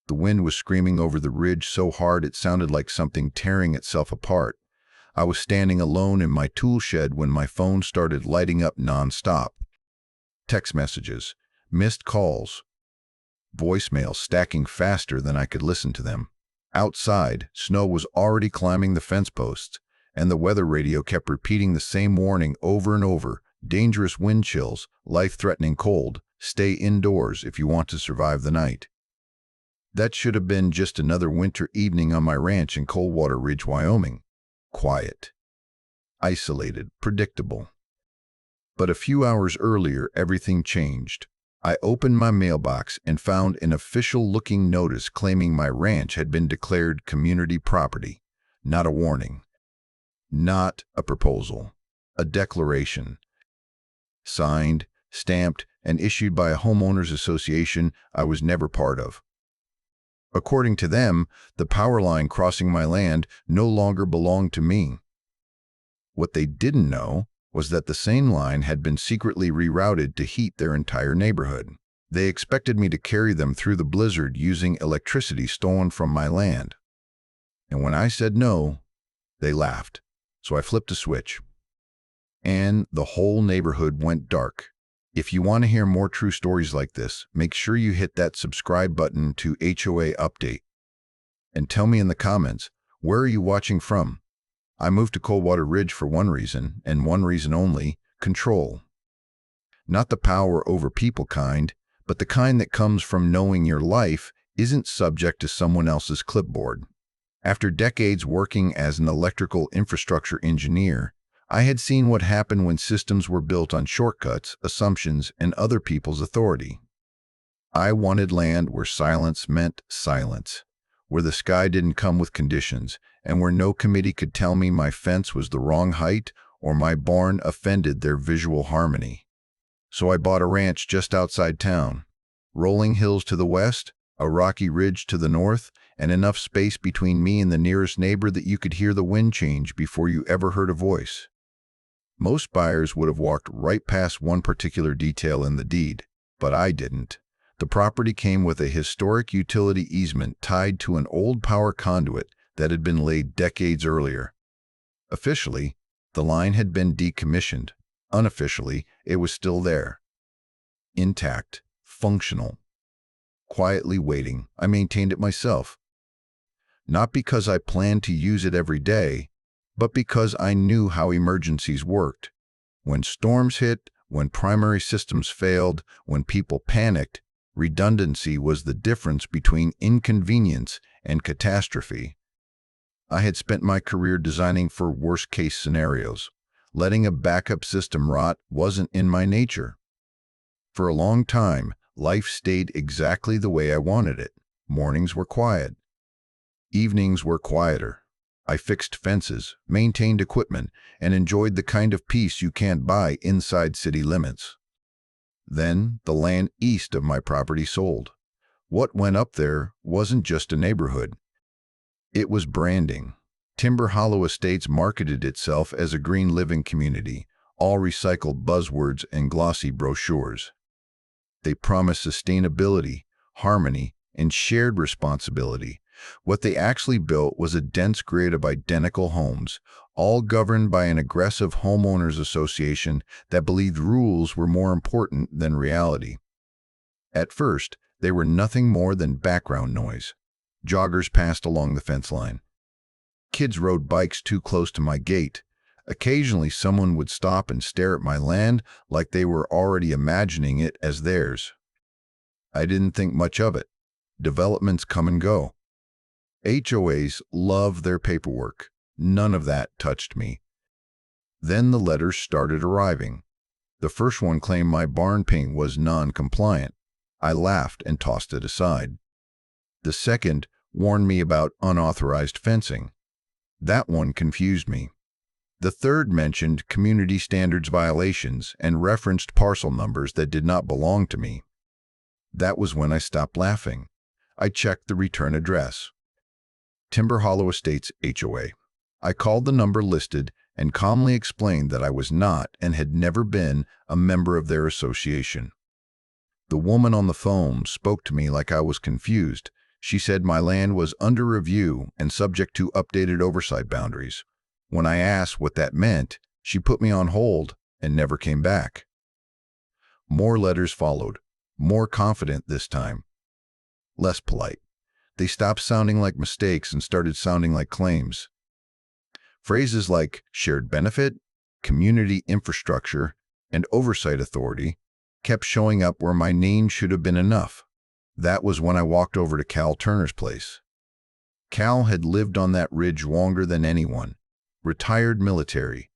The wind was screaming over the ridge so hard it sounded like something tearing itself apart. I was standing alone in my tool shed when my phone started lighting up nonstop. Text messages, missed calls, voicemails stacking faster than I could listen to them. Outside, snow was already climbing the fence posts, and the weather radio kept repeating the same warning over and over: dangerous wind chills, life-threatening cold, stay indoors if you want to survive the night. That should have been just another winter evening on my ranch in Coldwater Ridge, Wyoming. Quiet, isolated, predictable. But a few hours earlier, everything changed. I opened my mailbox and found an official-looking notice claiming my ranch had been declared community property. Not a warning. Not a proposal. A declaration. Signed, stamped, and issued by a homeowners association I was never part of. According to them, the power line crossing my land no longer belonged to me. What they didn't know was that the same line had been secretly rerouted to heat their entire neighborhood. They expected me to carry them through the blizzard using electricity stolen from my land. And when I said no, they laughed. So I flipped a switch. And the whole neighborhood went dark. If you want to hear more true stories like this, make sure you hit that subscribe button to HOA Update. And tell me in the comments, where are you watching from? I moved to Coldwater Ridge for one reason, and one reason only: control. Not the power over people kind, but the kind that comes from knowing your life isn't subject to someone else's clipboard. After decades working as an electrical infrastructure engineer, I had seen what happened when systems were built on shortcuts, assumptions, and other people's authority. I wanted land where silence meant silence, where the sky didn't come with conditions, and where no committee could tell me my fence was the wrong height or my barn offended their visual harmony. So I bought a ranch just outside town. Rolling hills to the west, a rocky ridge to the north, and enough space between me and the nearest neighbor that you could hear the wind change before you ever heard a voice. Most buyers would have walked right past one particular detail in the deed, but I didn't. The property came with a historic utility easement tied to an old power conduit that had been laid decades earlier. Officially, the line had been decommissioned. Unofficially, it was still there. Intact, functional. Quietly waiting, I maintained it myself. Not because I planned to use it every day, but because I knew how emergencies worked. When storms hit, when primary systems failed, when people panicked, redundancy was the difference between inconvenience and catastrophe. I had spent my career designing for worst-case scenarios. Letting a backup system rot wasn't in my nature. For a long time, life stayed exactly the way I wanted it. Mornings were quiet. Evenings were quieter. I fixed fences, maintained equipment, and enjoyed the kind of peace you can't buy inside city limits. Then, the land east of my property sold. What went up there wasn't just a neighborhood. It was branding. Timber Hollow Estates marketed itself as a green living community, all recycled buzzwords and glossy brochures. They promised sustainability, harmony, and shared responsibility. What they actually built was a dense grid of identical homes, all governed by an aggressive homeowners association that believed rules were more important than reality. At first, they were nothing more than background noise. Joggers passed along the fence line. Kids rode bikes too close to my gate. Occasionally, someone would stop and stare at my land like they were already imagining it as theirs. I didn't think much of it. Developments come and go. HOAs love their paperwork. None of that touched me. Then the letters started arriving. The first one claimed my barn paint was non-compliant. I laughed and tossed it aside. The second warned me about unauthorized fencing. That one confused me. The third mentioned community standards violations and referenced parcel numbers that did not belong to me. That was when I stopped laughing. I checked the return address. Timber Hollow Estates HOA. I called the number listed and calmly explained that I was not and had never been a member of their association. The woman on the phone spoke to me like I was confused. She said my land was under review and subject to updated oversight boundaries. When I asked what that meant, she put me on hold and never came back. More letters followed, more confident this time, less polite. They stopped sounding like mistakes and started sounding like claims. Phrases like shared benefit, community infrastructure, and oversight authority kept showing up where my name should have been enough. That was when I walked over to Cal Turner's place. Cal had lived on that ridge longer than anyone. Retired military.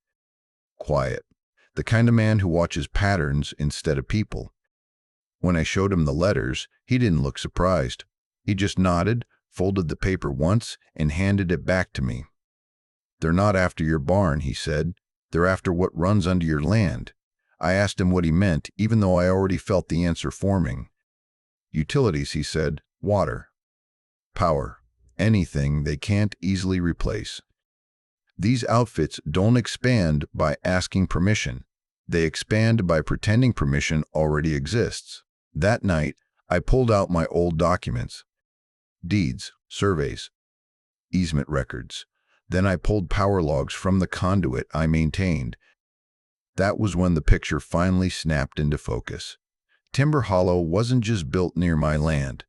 Quiet. The kind of man who watches patterns instead of people. When I showed him the letters, he didn't look surprised. He just nodded, folded the paper once, and handed it back to me. "They're not after your barn," he said. "They're after what runs under your land." I asked him what he meant, even though I already felt the answer forming. "Utilities," he said. "Water. Power. Anything they can't easily replace. These outfits don't expand by asking permission. They expand by pretending permission already exists." That night, I pulled out my old documents. Deeds, surveys, easement records. Then I pulled power logs from the conduit I maintained. That was when the picture finally snapped into focus. Timber Hollow wasn't just built near my land.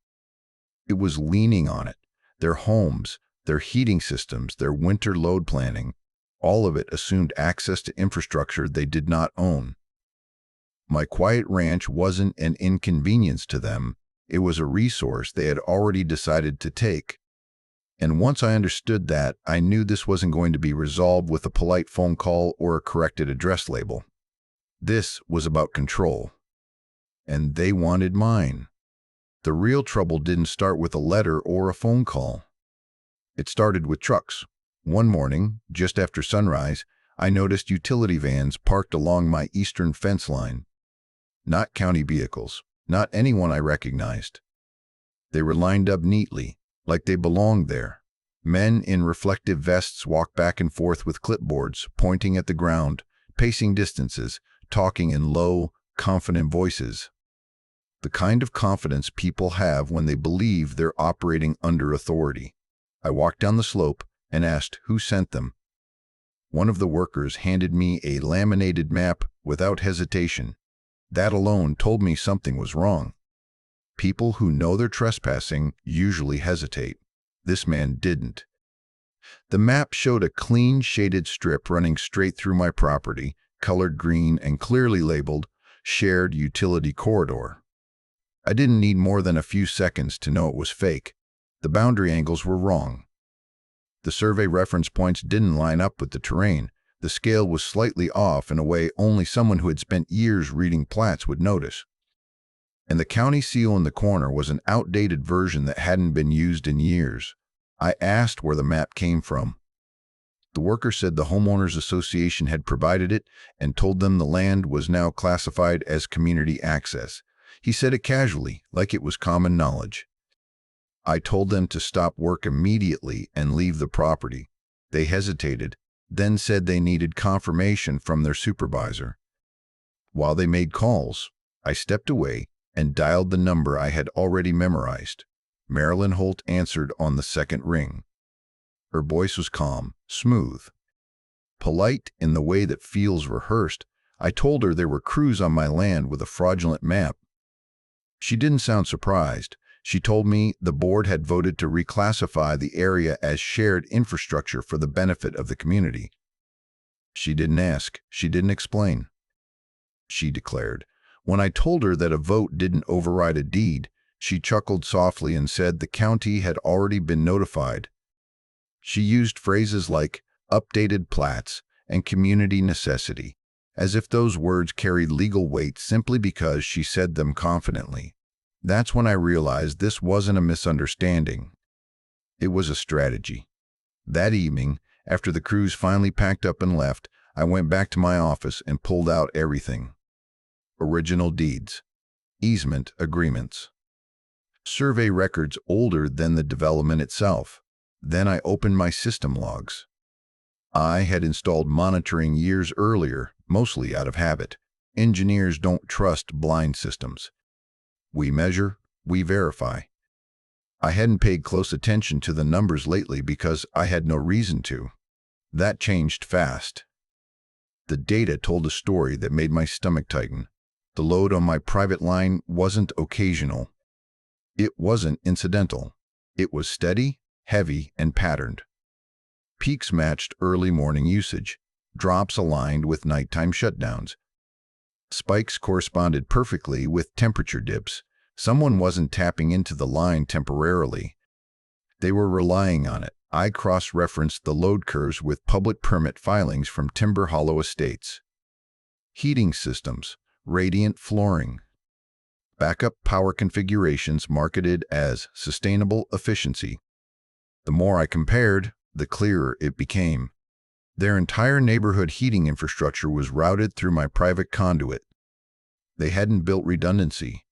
It was leaning on it. Their homes, their heating systems, their winter load planning, all of it assumed access to infrastructure they did not own. My quiet ranch wasn't an inconvenience to them. It was a resource they had already decided to take. And once I understood that, I knew this wasn't going to be resolved with a polite phone call or a corrected address label. This was about control. And they wanted mine. The real trouble didn't start with a letter or a phone call. It started with trucks. One morning, just after sunrise, I noticed utility vans parked along my eastern fence line. Not county vehicles, not anyone I recognized. They were lined up neatly, like they belonged there. Men in reflective vests walked back and forth with clipboards, pointing at the ground, pacing distances, talking in low, confident voices. The kind of confidence people have when they believe they're operating under authority. I walked down the slope and asked who sent them. One of the workers handed me a laminated map without hesitation. That alone told me something was wrong. People who know they're trespassing usually hesitate. This man didn't. The map showed a clean, shaded strip running straight through my property, colored green and clearly labeled Shared Utility Corridor. I didn't need more than a few seconds to know it was fake. The boundary angles were wrong. The survey reference points didn't line up with the terrain. The scale was slightly off in a way only someone who had spent years reading plats would notice. And the county seal in the corner was an outdated version that hadn't been used in years. I asked where the map came from. The worker said the homeowners association had provided it and told them the land was now classified as community access. He said it casually, like it was common knowledge. I told them to stop work immediately and leave the property. They hesitated, then said they needed confirmation from their supervisor. While they made calls, I stepped away and dialed the number I had already memorized. Marilyn Holt answered on the second ring. Her voice was calm, smooth, polite in the way that feels rehearsed. I told her there were crews on my land with a fraudulent map. She didn't sound surprised. She told me the board had voted to reclassify the area as shared infrastructure for the benefit of the community. She didn't ask. She didn't explain. She declared. When I told her that a vote didn't override a deed, she chuckled softly and said the county had already been notified. She used phrases like updated plats and community necessity, as if those words carried legal weight simply because she said them confidently. That's when I realized this wasn't a misunderstanding. It was a strategy. That evening, after the crews finally packed up and left, I went back to my office and pulled out everything. Original deeds, easement agreements, survey records older than the development itself. Then I opened my system logs. I had installed monitoring years earlier, mostly out of habit. Engineers don't trust blind systems. We measure, we verify. I hadn't paid close attention to the numbers lately because I had no reason to. That changed fast. The data told a story that made my stomach tighten. The load on my private line wasn't occasional. It wasn't incidental. It was steady, heavy, and patterned. Peaks matched early morning usage. Drops aligned with nighttime shutdowns. Spikes corresponded perfectly with temperature dips. Someone wasn't tapping into the line temporarily. They were relying on it. I cross-referenced the load curves with public permit filings from Timber Hollow estates. Heating systems, radiant flooring, backup power configurations marketed as sustainable efficiency. The more I compared, the clearer it became. Their entire neighborhood heating infrastructure was routed through my private conduit. They hadn't built redundancy.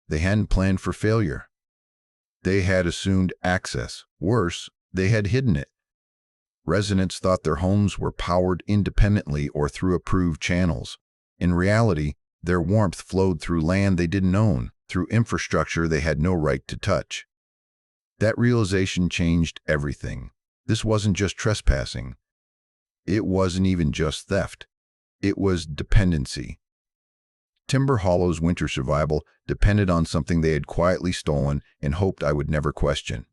They hadn't planned for failure. They had assumed access. Worse, they had hidden it. Residents thought their homes were powered independently or through approved channels. In reality, their warmth flowed through land they didn't own, through infrastructure they had no right to touch. That realization changed everything. This wasn't just trespassing. It wasn't even just theft. It was dependency. Timber Hollow's winter survival depended on something they had quietly stolen and hoped I would never question.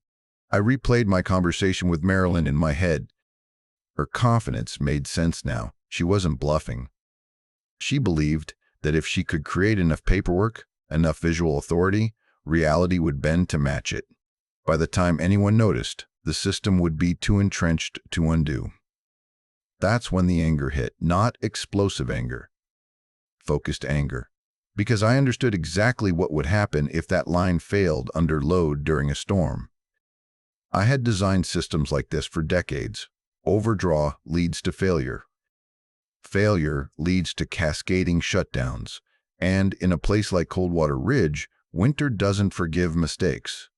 I replayed my conversation with Marilyn in my head. Her confidence made sense now. She wasn't bluffing. She believed that if she could create enough paperwork, enough visual authority, reality would bend to match it. By the time anyone noticed, the system would be too entrenched to undo. That's when the anger hit, not explosive anger, focused anger, because I understood exactly what would happen if that line failed under load during a storm. I had designed systems like this for decades. Overdraw leads to failure. Failure leads to cascading shutdowns. And in a place like Coldwater Ridge, winter doesn't forgive mistakes.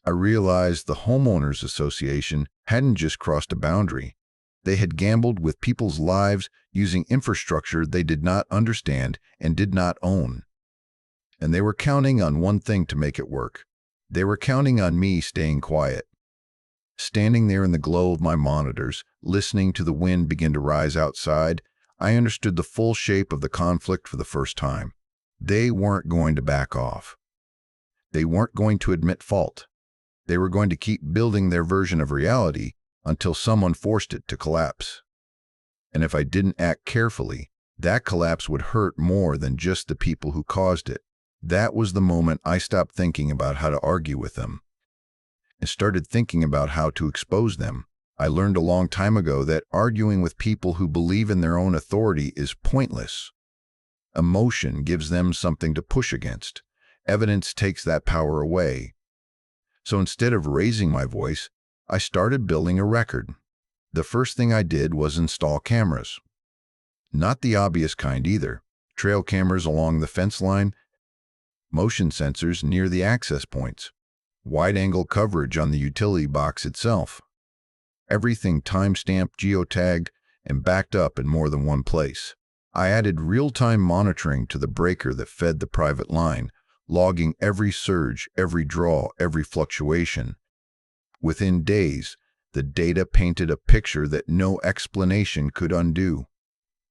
I realized the homeowners association hadn't just crossed a boundary. They had gambled with people's lives using infrastructure they did not understand and did not own. And they were counting on one thing to make it work. They were counting on me staying quiet. Standing there in the glow of my monitors, listening to the wind begin to rise outside, I understood the full shape of the conflict for the first time. They weren't going to back off. They weren't going to admit fault. They were going to keep building their version of reality until someone forced it to collapse. And if I didn't act carefully, that collapse would hurt more than just the people who caused it. That was the moment I stopped thinking about how to argue with them and started thinking about how to expose them. I learned a long time ago that arguing with people who believe in their own authority is pointless. Emotion gives them something to push against. Evidence takes that power away. So instead of raising my voice, I started building a record. The first thing I did was install cameras. Not the obvious kind either. Trail cameras along the fence line, motion sensors near the access points, wide-angle coverage on the utility box itself. Everything time-stamped, geotagged, and backed up in more than one place. I added real-time monitoring to the breaker that fed the private line, logging every surge, every draw, every fluctuation. Within days, the data painted a picture that no explanation could undo.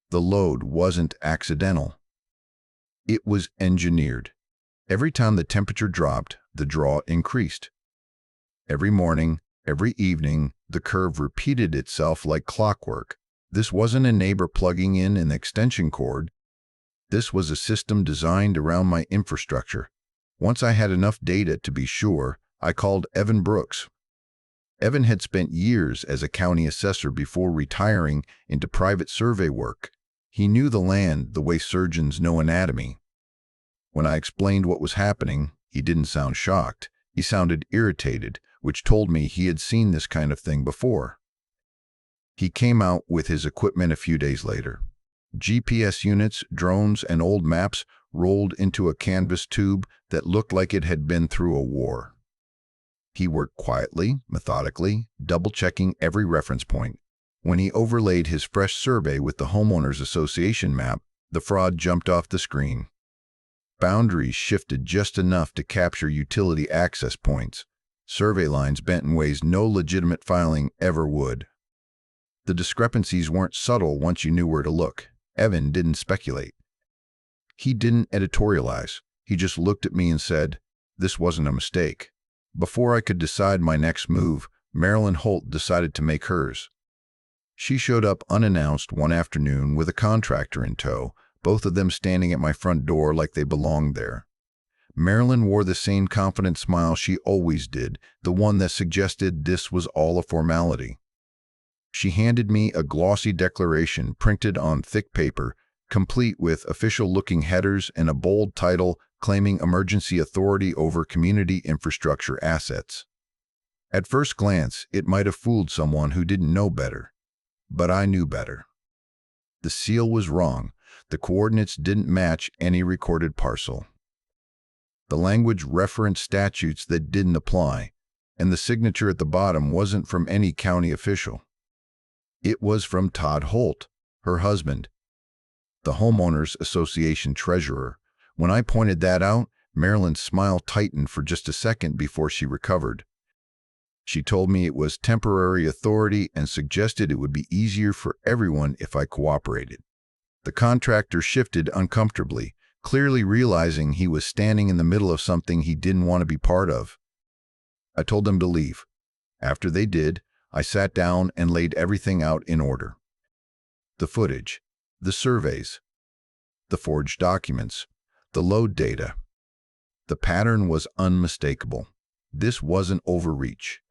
The load wasn't accidental. It was engineered. Every time the temperature dropped, the draw increased. Every morning, every evening, the curve repeated itself like clockwork. This wasn't a neighbor plugging in an extension cord. This was a system designed around my infrastructure. Once I had enough data to be sure, I called Evan Brooks. Evan had spent years as a county assessor before retiring into private survey work. He knew the land the way surgeons know anatomy. When I explained what was happening, he didn't sound shocked. He sounded irritated, which told me he had seen this kind of thing before. He came out with his equipment a few days later. GPS units, drones, and old maps rolled into a canvas tube that looked like it had been through a war. He worked quietly, methodically, double-checking every reference point. When he overlaid his fresh survey with the homeowners association map, the fraud jumped off the screen. Boundaries shifted just enough to capture utility access points. survey lines bent in ways no legitimate filing ever would. The discrepancies weren't subtle once you knew where to look. Evan didn't speculate. He didn't editorialize. He just looked at me and said, "This wasn't a mistake." Before I could decide my next move, Marilyn Holt decided to make hers. She showed up unannounced one afternoon with a contractor in tow, both of them standing at my front door like they belonged there. Marilyn wore the same confident smile she always did, the one that suggested this was all a formality. She handed me a glossy declaration printed on thick paper, complete with official-looking headers and a bold title claiming emergency authority over community infrastructure assets. At first glance, it might have fooled someone who didn't know better. But I knew better. The seal was wrong. The coordinates didn't match any recorded parcel. The language referenced statutes that didn't apply, and the signature at the bottom wasn't from any county official. It was from Todd Holt, her husband, the Homeowners Association treasurer. When I pointed that out, Marilyn's smile tightened for just a second before she recovered. She told me it was temporary authority and suggested it would be easier for everyone if I cooperated. The contractor shifted uncomfortably, clearly realizing he was standing in the middle of something he didn't want to be part of. I told them to leave. After they did, I sat down and laid everything out in order. The footage, the surveys, the forged documents, the load data. The pattern was unmistakable. This wasn't overreach.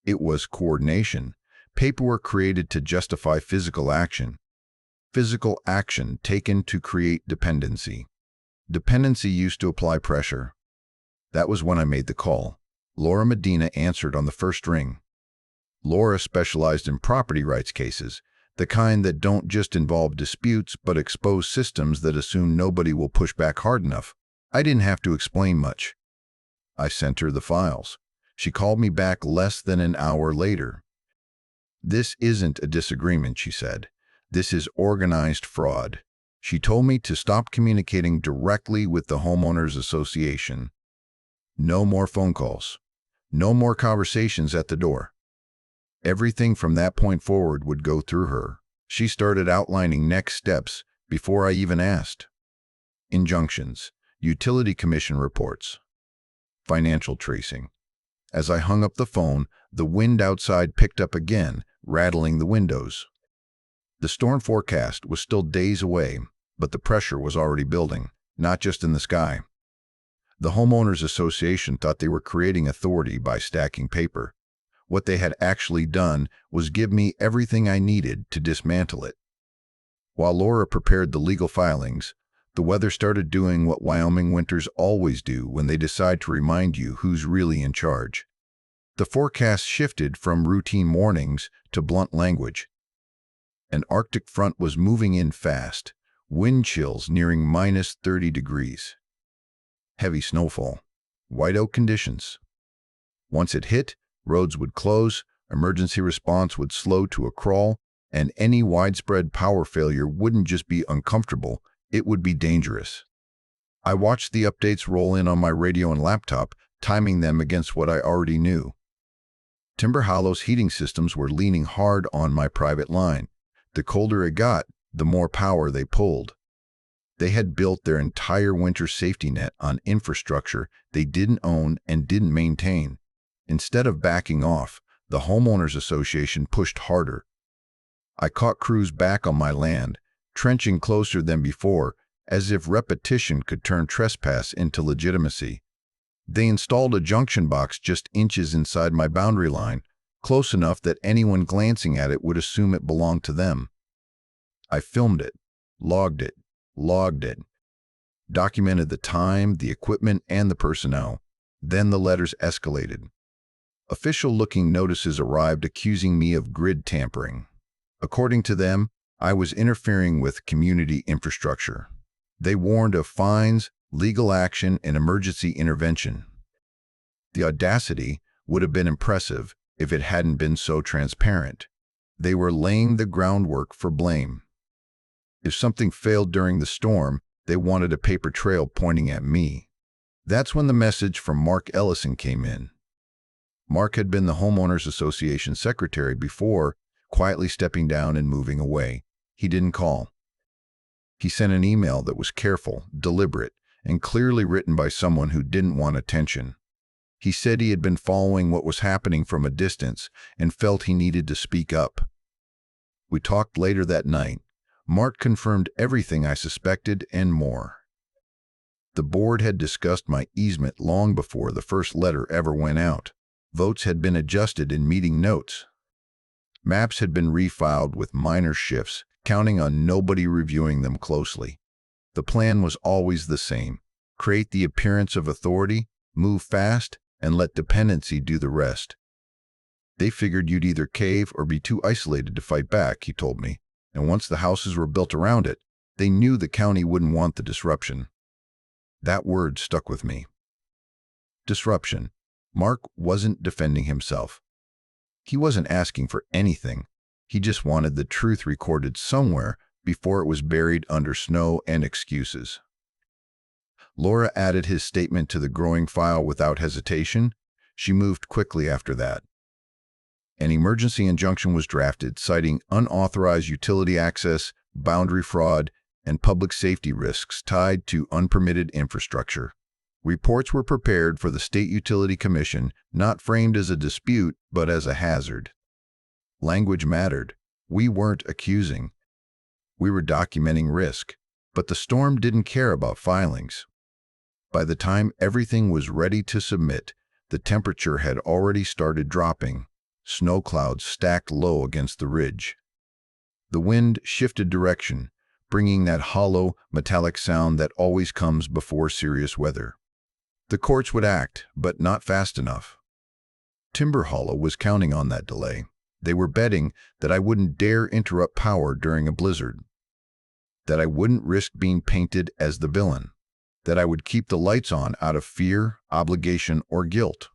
It was coordination, paperwork created to justify physical action taken to create dependency. Dependency used to apply pressure. That was when I made the call. Laura Medina answered on the first ring. Laura specialized in property rights cases, the kind that don't just involve disputes but expose systems that assume nobody will push back hard enough. I didn't have to explain much. I sent her the files. She called me back less than an hour later. "This isn't a disagreement," she said. "This is organized fraud." She told me to stop communicating directly with the Homeowners Association. No more phone calls. No more conversations at the door. Everything from that point forward would go through her. She started outlining next steps before I even asked. Injunctions, utility commission reports, financial tracing. As I hung up the phone, the wind outside picked up again, rattling the windows. The storm forecast was still days away, but the pressure was already building, not just in the sky. The Homeowners Association thought they were creating authority by stacking paper. What they had actually done was give me everything I needed to dismantle it. While Laura prepared the legal filings, the weather started doing what Wyoming winters always do when they decide to remind you who's really in charge. The forecast shifted from routine warnings to blunt language. An Arctic front was moving in fast, wind chills nearing minus 30 degrees. Heavy snowfall, whiteout conditions. Once it hit, roads would close, emergency response would slow to a crawl, and any widespread power failure wouldn't just be uncomfortable, it would be dangerous. I watched the updates roll in on my radio and laptop, timing them against what I already knew. Timber Hollow's heating systems were leaning hard on my private line. The colder it got, the more power they pulled. They had built their entire winter safety net on infrastructure they didn't own and didn't maintain. Instead of backing off, the Homeowners Association pushed harder. I caught crews back on my land, trenching closer than before, as if repetition could turn trespass into legitimacy. They installed a junction box just inches inside my boundary line, close enough that anyone glancing at it would assume it belonged to them. I filmed it, logged it, documented the time, the equipment, and the personnel. Then the letters escalated. Official-looking notices arrived accusing me of grid tampering. According to them, I was interfering with community infrastructure. They warned of fines, legal action, and emergency intervention. The audacity would have been impressive if it hadn't been so transparent. They were laying the groundwork for blame. If something failed during the storm, they wanted a paper trail pointing at me. That's when the message from Mark Ellison came in. Mark had been the homeowners association secretary before, quietly stepping down and moving away. He didn't call. He sent an email that was careful, deliberate, and clearly written by someone who didn't want attention. He said he had been following what was happening from a distance and felt he needed to speak up. We talked later that night. Mark confirmed everything I suspected and more. The board had discussed my easement long before the first letter ever went out. Votes had been adjusted in meeting notes. Maps had been refiled with minor shifts, counting on nobody reviewing them closely. The plan was always the same: create the appearance of authority, move fast, and let dependency do the rest. They figured you'd either cave or be too isolated to fight back, he told me, and once the houses were built around it, they knew the county wouldn't want the disruption. That word stuck with me. Disruption. Mark wasn't defending himself. He wasn't asking for anything. He just wanted the truth recorded somewhere before it was buried under snow and excuses. Laura added his statement to the growing file without hesitation. She moved quickly after that. An emergency injunction was drafted, citing unauthorized utility access, boundary fraud, and public safety risks tied to unpermitted infrastructure. Reports were prepared for the State Utility Commission, not framed as a dispute, but as a hazard. Language mattered. We weren't accusing. We were documenting risk. But the storm didn't care about filings. By the time everything was ready to submit, the temperature had already started dropping. Snow clouds stacked low against the ridge. The wind shifted direction, bringing that hollow, metallic sound that always comes before serious weather. The courts would act, but not fast enough. Timber Hollow was counting on that delay. They were betting that I wouldn't dare interrupt power during a blizzard, that I wouldn't risk being painted as the villain, that I would keep the lights on out of fear, obligation, or guilt.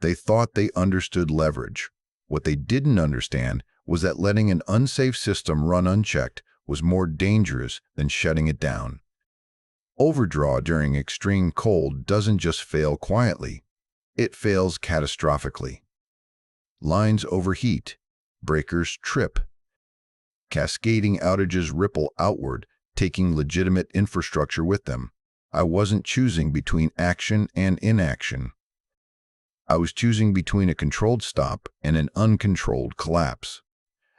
They thought they understood leverage. What they didn't understand was that letting an unsafe system run unchecked was more dangerous than shutting it down. Overdraw during extreme cold doesn't just fail quietly, it fails catastrophically. Lines overheat, breakers trip. Cascading outages ripple outward, taking legitimate infrastructure with them. I wasn't choosing between action and inaction. I was choosing between a controlled stop and an uncontrolled collapse.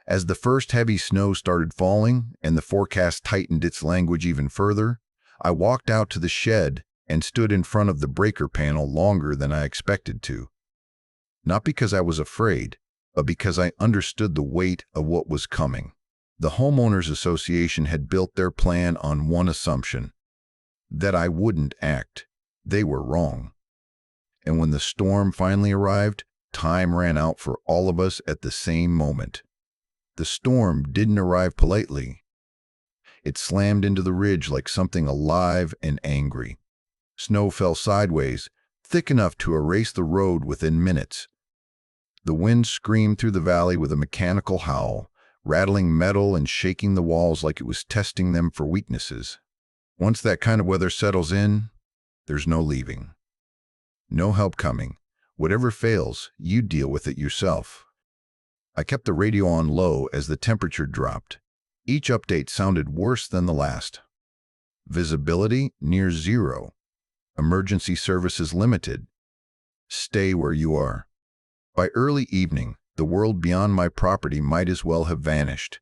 As the first heavy snow started falling and the forecast tightened its language even further, I walked out to the shed and stood in front of the breaker panel longer than I expected to. Not because I was afraid, but because I understood the weight of what was coming. The homeowners association had built their plan on one assumption: that I wouldn't act. They were wrong. And when the storm finally arrived, time ran out for all of us at the same moment. The storm didn't arrive politely. It slammed into the ridge like something alive and angry. Snow fell sideways, thick enough to erase the road within minutes. The wind screamed through the valley with a mechanical howl, rattling metal and shaking the walls like it was testing them for weaknesses. Once that kind of weather settles in, there's no leaving. No help coming. Whatever fails, you deal with it yourself. I kept the radio on low as the temperature dropped. Each update sounded worse than the last. Visibility near zero. Emergency services limited. Stay where you are. By early evening, the world beyond my property might as well have vanished.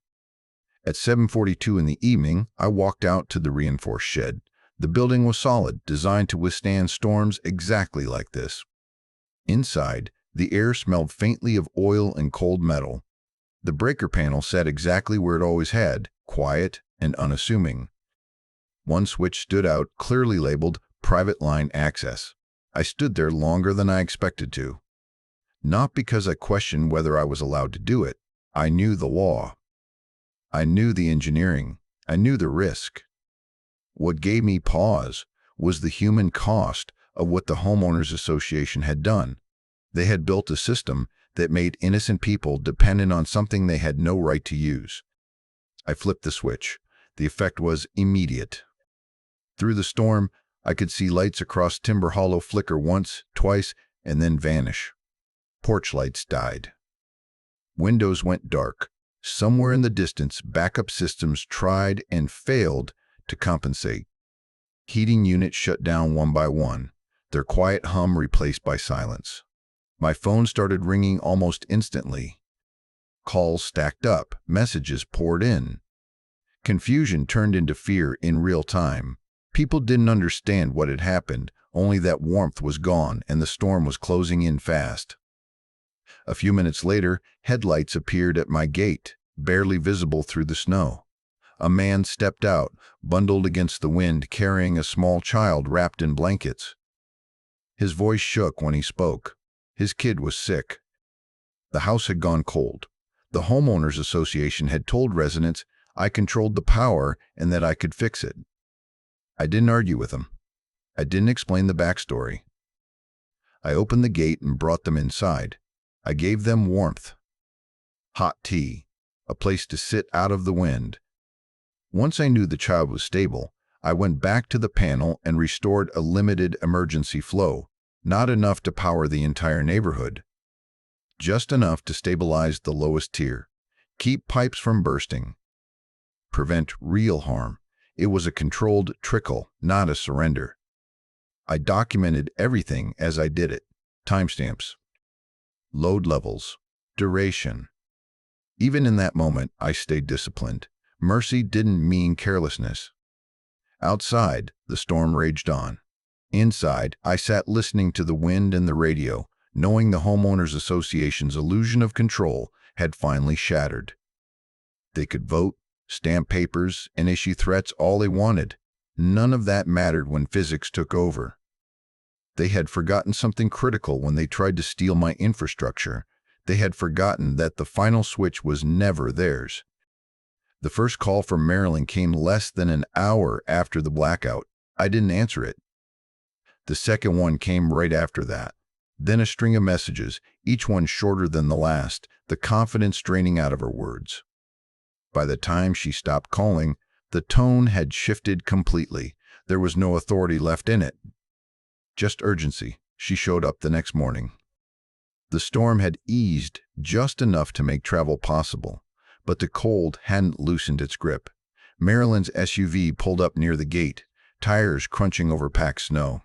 At 7:42 in the evening, I walked out to the reinforced shed. The building was solid, designed to withstand storms exactly like this. Inside, the air smelled faintly of oil and cold metal. The breaker panel sat exactly where it always had, quiet and unassuming. One switch stood out, clearly labeled Private Line Access. I stood there longer than I expected to. Not because I questioned whether I was allowed to do it. I knew the law. I knew the engineering. I knew the risk. What gave me pause was the human cost of what the homeowners association had done. They had built a system that made innocent people dependent on something they had no right to use. I flipped the switch. The effect was immediate. Through the storm, I could see lights across Timber Hollow flicker once, twice, and then vanish. Porch lights died. Windows went dark. Somewhere in the distance, backup systems tried and failed to compensate. Heating units shut down one by one, their quiet hum replaced by silence. My phone started ringing almost instantly. Calls stacked up, messages poured in. Confusion turned into fear in real time. People didn't understand what had happened, only that warmth was gone and the storm was closing in fast. A few minutes later, headlights appeared at my gate, barely visible through the snow. A man stepped out, bundled against the wind, carrying a small child wrapped in blankets. His voice shook when he spoke. His kid was sick. The house had gone cold. The homeowners association had told residents I controlled the power and that I could fix it. I didn't argue with them. I didn't explain the backstory. I opened the gate and brought them inside. I gave them warmth, hot tea, a place to sit out of the wind. Once I knew the child was stable, I went back to the panel and restored a limited emergency flow, not enough to power the entire neighborhood, just enough to stabilize the lowest tier, keep pipes from bursting, prevent real harm. It was a controlled trickle, not a surrender. I documented everything as I did it. Timestamps, load levels, duration. Even in that moment, I stayed disciplined. Mercy didn't mean carelessness. Outside, the storm raged on. Inside, I sat listening to the wind and the radio, knowing the homeowners association's illusion of control had finally shattered. They could vote, stamp papers, and issue threats all they wanted. None of that mattered when physics took over. They had forgotten something critical when they tried to steal my infrastructure. They had forgotten that the final switch was never theirs. The first call from Maryland came less than an hour after the blackout. I didn't answer it. The second one came right after that. Then a string of messages, each one shorter than the last, the confidence draining out of her words. By the time she stopped calling, the tone had shifted completely. There was no authority left in it. Just urgency. She showed up the next morning. The storm had eased just enough to make travel possible, but the cold hadn't loosened its grip. Marilyn's SUV pulled up near the gate, tires crunching over packed snow.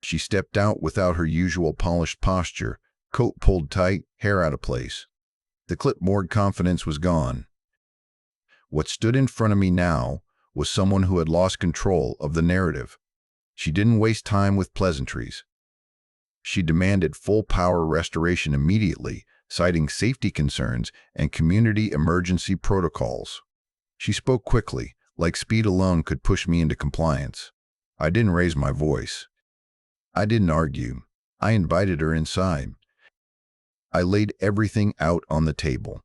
She stepped out without her usual polished posture, coat pulled tight, hair out of place. The clipboard confidence was gone. What stood in front of me now was someone who had lost control of the narrative. She didn't waste time with pleasantries. She demanded full power restoration immediately, citing safety concerns and community emergency protocols. She spoke quickly, like speed alone could push me into compliance. I didn't raise my voice. I didn't argue. I invited her inside. I laid everything out on the table.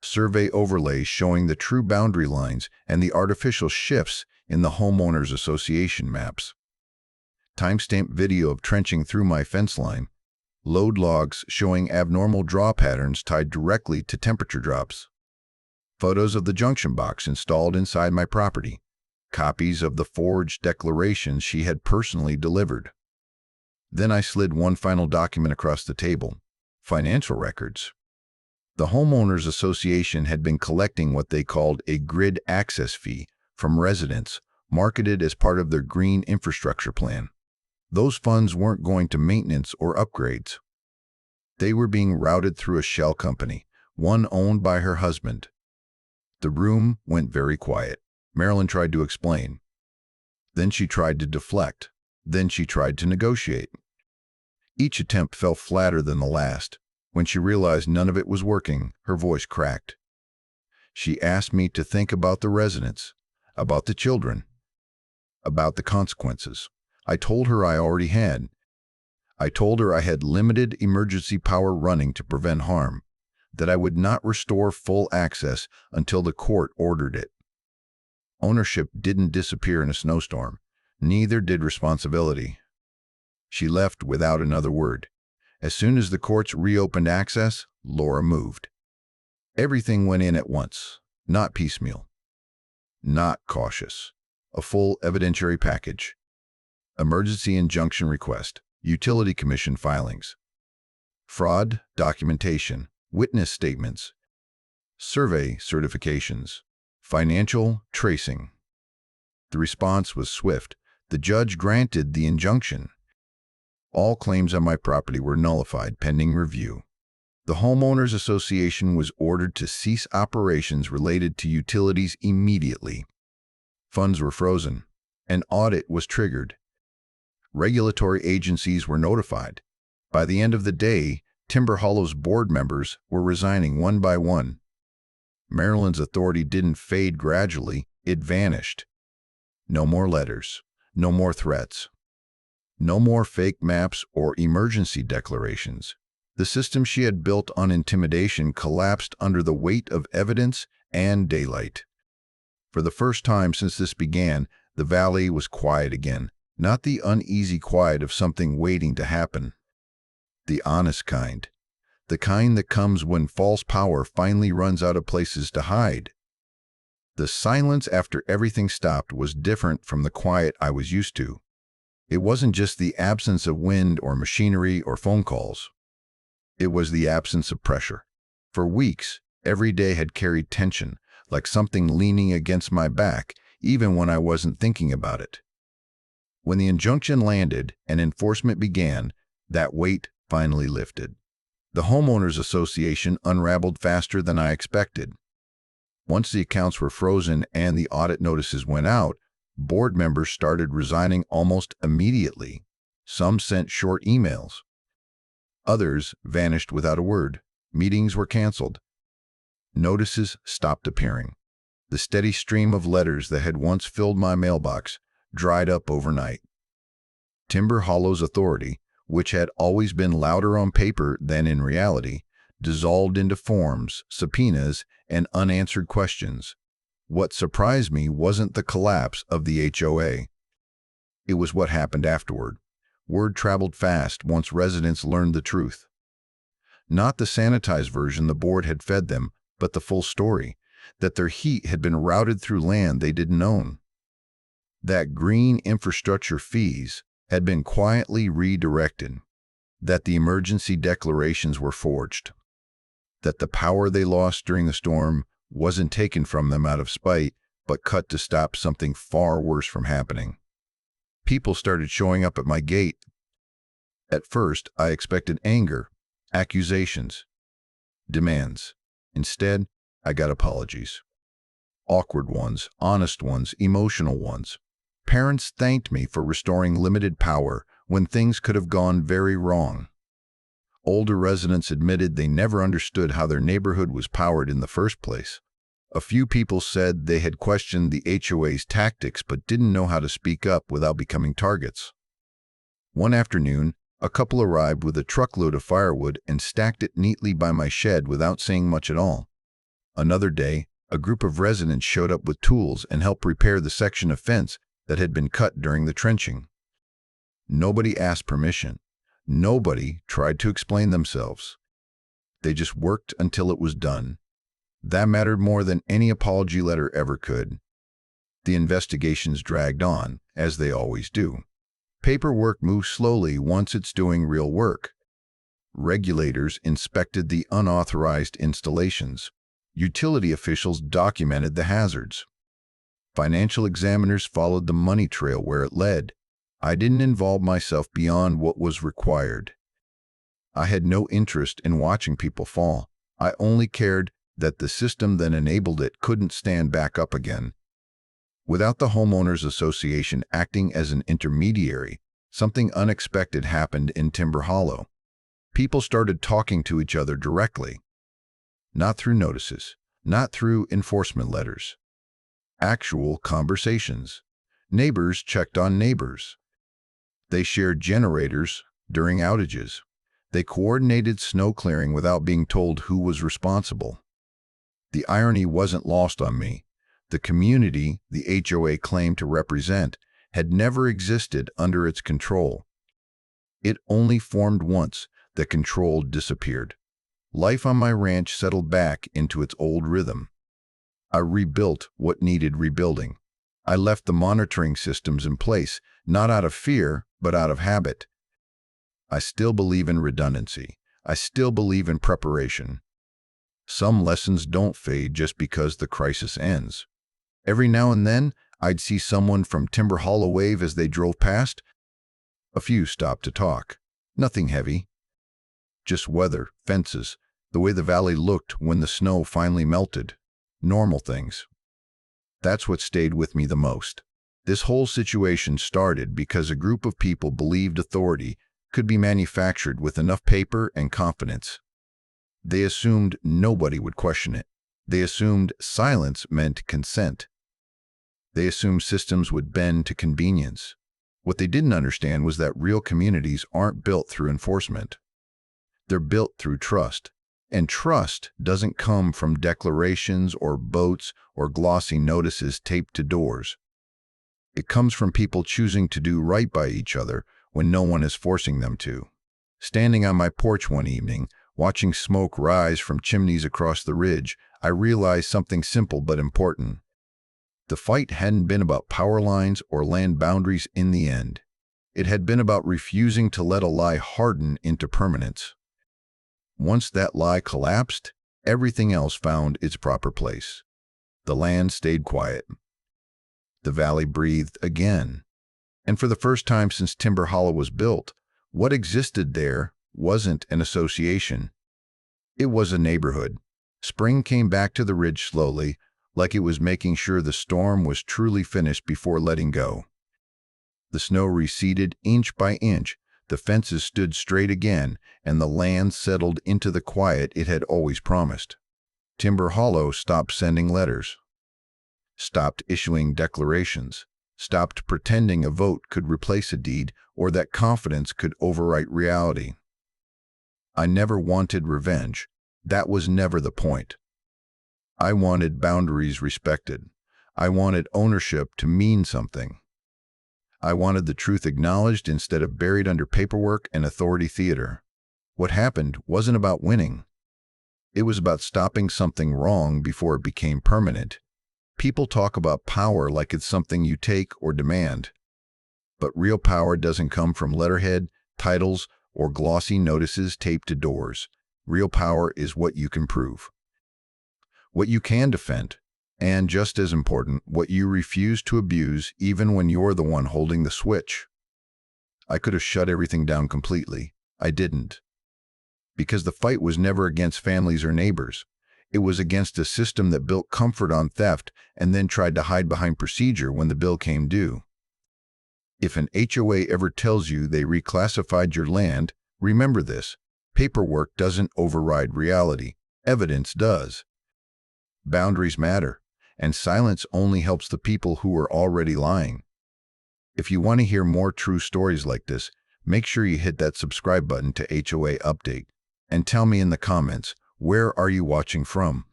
Survey overlays showing the true boundary lines and the artificial shifts in the homeowners association maps. Timestamp video of trenching through my fence line. Load logs showing abnormal draw patterns tied directly to temperature drops. Photos of the junction box installed inside my property. Copies of the forged declarations she had personally delivered. Then I slid one final document across the table. Financial records. The Homeowners Association had been collecting what they called a grid access fee from residents, marketed as part of their green infrastructure plan. Those funds weren't going to maintenance or upgrades. They were being routed through a shell company, one owned by her husband. The room went very quiet. Marilyn tried to explain. Then she tried to deflect. Then she tried to negotiate. Each attempt fell flatter than the last. When she realized none of it was working, her voice cracked. She asked me to think about the residents, about the children, about the consequences. I told her I already had. I told her I had limited emergency power running to prevent harm, that I would not restore full access until the court ordered it. Ownership didn't disappear in a snowstorm. Neither did responsibility. She left without another word. As soon as the courts reopened access, Laura moved. Everything went in at once, not piecemeal, not cautious. A full evidentiary package. Emergency injunction request, utility commission filings. fraud documentation, witness statements, survey certifications, financial tracing. The response was swift. The judge granted the injunction. All claims on my property were nullified pending review. The homeowners association was ordered to cease operations related to utilities immediately. Funds were frozen. An audit was triggered. Regulatory agencies were notified. By the end of the day, Timber Hollow's board members were resigning one by one. Maryland's authority didn't fade gradually, it vanished. No more letters, no more threats, no more fake maps or emergency declarations. The system she had built on intimidation collapsed under the weight of evidence and daylight. For the first time since this began, the valley was quiet again, not the uneasy quiet of something waiting to happen. The honest kind. The kind that comes when false power finally runs out of places to hide. The silence after everything stopped was different from the quiet I was used to. It wasn't just the absence of wind or machinery or phone calls. It was the absence of pressure. For weeks, every day had carried tension, like something leaning against my back, even when I wasn't thinking about it. When the injunction landed and enforcement began, that weight finally lifted. The homeowners association unraveled faster than I expected. Once the accounts were frozen and the audit notices went out, board members started resigning almost immediately. Some sent short emails. Others vanished without a word. Meetings were canceled. Notices stopped appearing. The steady stream of letters that had once filled my mailbox dried up overnight. Timber Hollow's authority, which had always been louder on paper than in reality, dissolved into forms, subpoenas, and unanswered questions. What surprised me wasn't the collapse of the HOA. It was what happened afterward. Word traveled fast once residents learned the truth. Not the sanitized version the board had fed them, but the full story, that their heat had been routed through land they didn't own. That green infrastructure fees had been quietly redirected. That the emergency declarations were forged. That the power they lost during the storm wasn't taken from them out of spite, but cut to stop something far worse from happening. People started showing up at my gate. At first, I expected anger, accusations, demands. Instead, I got apologies. Awkward ones, honest ones, emotional ones. Parents thanked me for restoring limited power when things could have gone very wrong. Older residents admitted they never understood how their neighborhood was powered in the first place. A few people said they had questioned the HOA's tactics but didn't know how to speak up without becoming targets. One afternoon, a couple arrived with a truckload of firewood and stacked it neatly by my shed without saying much at all. Another day, a group of residents showed up with tools and helped repair the section of fence that had been cut during the trenching. Nobody asked permission. Nobody tried to explain themselves. They just worked until it was done. That mattered more than any apology letter ever could. The investigations dragged on, as they always do. Paperwork moves slowly once it's doing real work. Regulators inspected the unauthorized installations. Utility officials documented the hazards. Financial examiners followed the money trail where it led. I didn't involve myself beyond what was required. I had no interest in watching people fall. I only cared that the system that enabled it couldn't stand back up again. Without the homeowners association acting as an intermediary, something unexpected happened in Timber Hollow. People started talking to each other directly. Not through notices, not through enforcement letters. Actual conversations. Neighbors checked on neighbors. They shared generators during outages. They coordinated snow clearing without being told who was responsible. The irony wasn't lost on me. The community the HOA claimed to represent had never existed under its control. It only formed once the control disappeared. Life on my ranch settled back into its old rhythm. I rebuilt what needed rebuilding. I left the monitoring systems in place, not out of fear, but out of habit. I still believe in redundancy. I still believe in preparation. Some lessons don't fade just because the crisis ends. Every now and then, I'd see someone from Timber Hollow wave as they drove past. A few stopped to talk. Nothing heavy. Just weather, fences, the way the valley looked when the snow finally melted. Normal things. That's what stayed with me the most. This whole situation started because a group of people believed authority could be manufactured with enough paper and confidence. They assumed nobody would question it. They assumed silence meant consent. They assumed systems would bend to convenience. What they didn't understand was that real communities aren't built through enforcement. They're built through trust. And trust doesn't come from declarations or boats or glossy notices taped to doors. It comes from people choosing to do right by each other when no one is forcing them to. Standing on my porch one evening, watching smoke rise from chimneys across the ridge, I realized something simple but important. The fight hadn't been about power lines or land boundaries in the end. It had been about refusing to let a lie harden into permanence. Once that lie collapsed, everything else found its proper place. The land stayed quiet. The valley breathed again. And for the first time since Timber Hollow was built, what existed there wasn't an association. It was a neighborhood. Spring came back to the ridge slowly, like it was making sure the storm was truly finished before letting go. The snow receded inch by inch, the fences stood straight again, and the land settled into the quiet it had always promised. Timber Hollow stopped sending letters, stopped issuing declarations, stopped pretending a vote could replace a deed or that confidence could overwrite reality. I never wanted revenge. That was never the point. I wanted boundaries respected. I wanted ownership to mean something. I wanted the truth acknowledged instead of buried under paperwork and authority theater. What happened wasn't about winning. It was about stopping something wrong before it became permanent. People talk about power like it's something you take or demand. But real power doesn't come from letterhead, titles, or glossy notices taped to doors. Real power is what you can prove, what you can defend, and just as important, what you refuse to abuse even when you're the one holding the switch. I could have shut everything down completely. I didn't. Because the fight was never against families or neighbors. It was against a system that built comfort on theft and then tried to hide behind procedure when the bill came due. If an HOA ever tells you they reclassified your land, remember this: paperwork doesn't override reality. Evidence does. Boundaries matter, and silence only helps the people who are already lying. If you want to hear more true stories like this, make sure you hit that subscribe button to HOA Update. And tell me in the comments, where are you watching from?